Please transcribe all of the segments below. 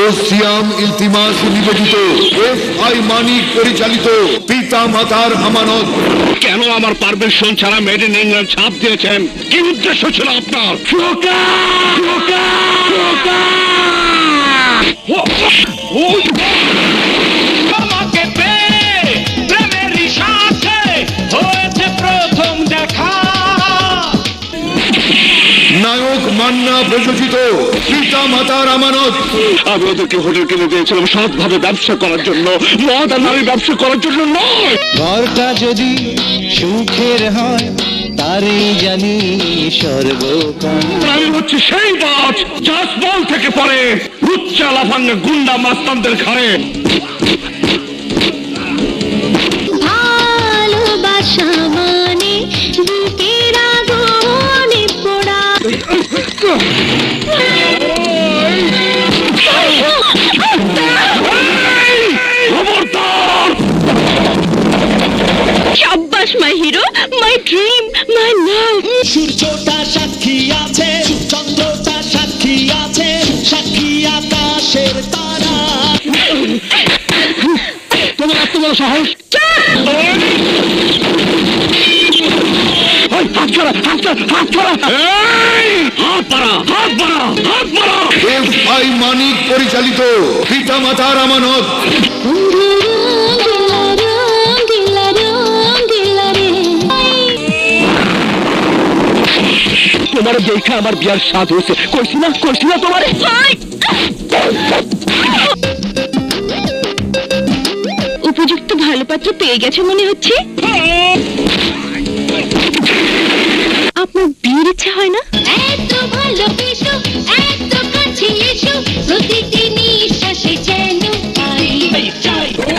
ও সিয়াম ইলতিমাস নিবেদিত এফআই মানিক পরিচালিত পিতা মাতার আমানত। কেন আমার পারমিশন ছাড়া মেড ইন ইংল্যান্ড ছাপ দিয়েছেন? কি উদ্দেশ্য ছিল আপনার? তোমাকে পেয়ে প্রেমেরই সাথে হয়েছে প্রথম দেখা। নায়ক মান্না প্রযোজিত পিতা মাতার আমানত। আমি ওদেরকে হোটেল কিনে দিয়েছিলাম সৎভাবে ব্যবসা করার জন্য, মদ আর নারী ব্যবসা করার জন্য নয়। ঘরটা যদি সুখের হয় তারই জানি সর্বকাল। আমি হচ্ছে সেই বাস যা স্মল থেকে পড়ে উচ্চা লাফাঙ্গা গুন্ডা মাস্তানদের ঘরে। ভালোবাসা মানে বুকের আগুনে পোড়া। খবরদার! শাবাশ মাই হিরো, মাই ড্রিম, মাই লাভ। সূর্যটা সাক্ষী আছে, চন্দ্রটা সাক্ষী আছে, সাক্ষী আকাশের তারা। তোমার এত বড় সাহস! হাত ছাড়া, হাত ছাড়া, হাত ছাড়া! হাত পাড়া, হাত পাড়া, হাত পাড়া! এফআই মানিক পরিচালিত পিতা মাতার আমানত। তোমার দেখা আমার বিয়ার স্বাদ হয়েছে। কইছি না তোমার। উপযুক্ত ভালো পাত্র পেয়ে গেছে মনে হচ্ছে। আপনার বিয়ের ইচ্ছা হয় না? এত ভালোবেসো, এত কাছে এসো, প্রতিটি নিঃশ্বাসে যেন পাই।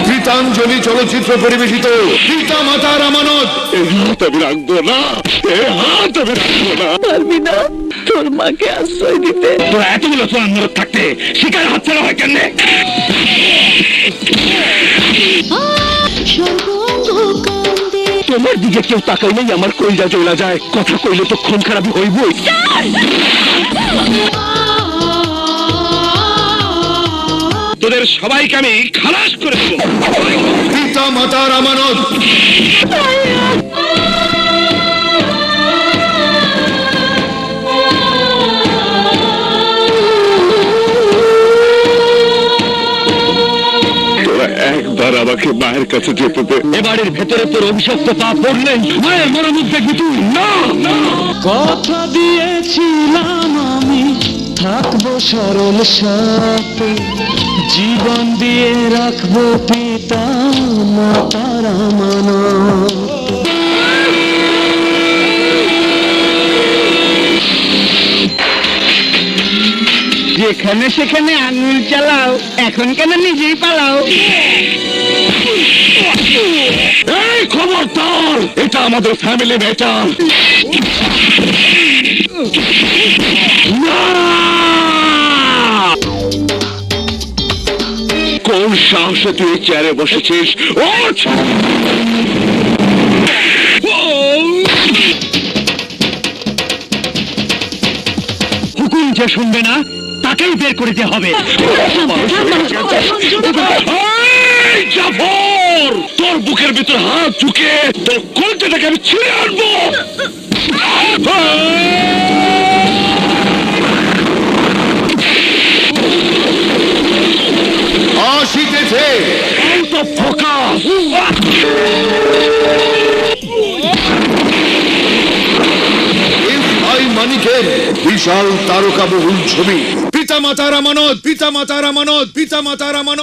গীতাঞ্জলি চলচ্চিত্র পরিবেশিত পিতা মাতার আমানত। এই হাত আমি রাখবো না, এই হাত আমি রাখবো না। পারবি না তোর মাকে আশ্রয় দিতে? তোরা এতগুলো চোরান মরদ থাকতে শিকার হাত ছাড়া হয় কেন? তোমার দিকে কেউ তাকাইলেই আমার কইলা জ্বলা যায়। কথা কইলে তো খুন খারাপই হইবই। তোদের সবাইকে আমি খালাস করে দেবো। পিতা মাতার আমানত। তোরা একবার আমাকে মায়ের কাছে যেতে দে। এবারের ভেতরে তোর অভিশপ্ত পা পড়লে মায়ের মনোমুখ দেখবি তুই। না না, কথা দিয়েছিলাম আমি থাকবো সরল সাথে, জীবন দিয়ে রাখবো পিতা মাতার আমানত। যেখানে সেখানে আঙুল চালাও, এখন কেন নিজেই পালাও? এই খবরদার, এটা আমাদের ফ্যামিলি ম্যাটার। কোন সাহসে তুই চেয়ারে বসেছিস? ওঠ! হুকুম যে শুনবে না তাকেই বের করে দিতে হবে। এই জাফর, তোর বুকের ভিতর হাত ঢুকে তোর কলজাটাকে আমি ছিঁড়ে আনবো। আসিতেছে আউট অফ ফোকাস। এফআই মানিকের বিশাল তারকাবহুল ছবি পিতা মাতার আমানত, পিতা মাতার আমানত, পিতা মাতার আমানত।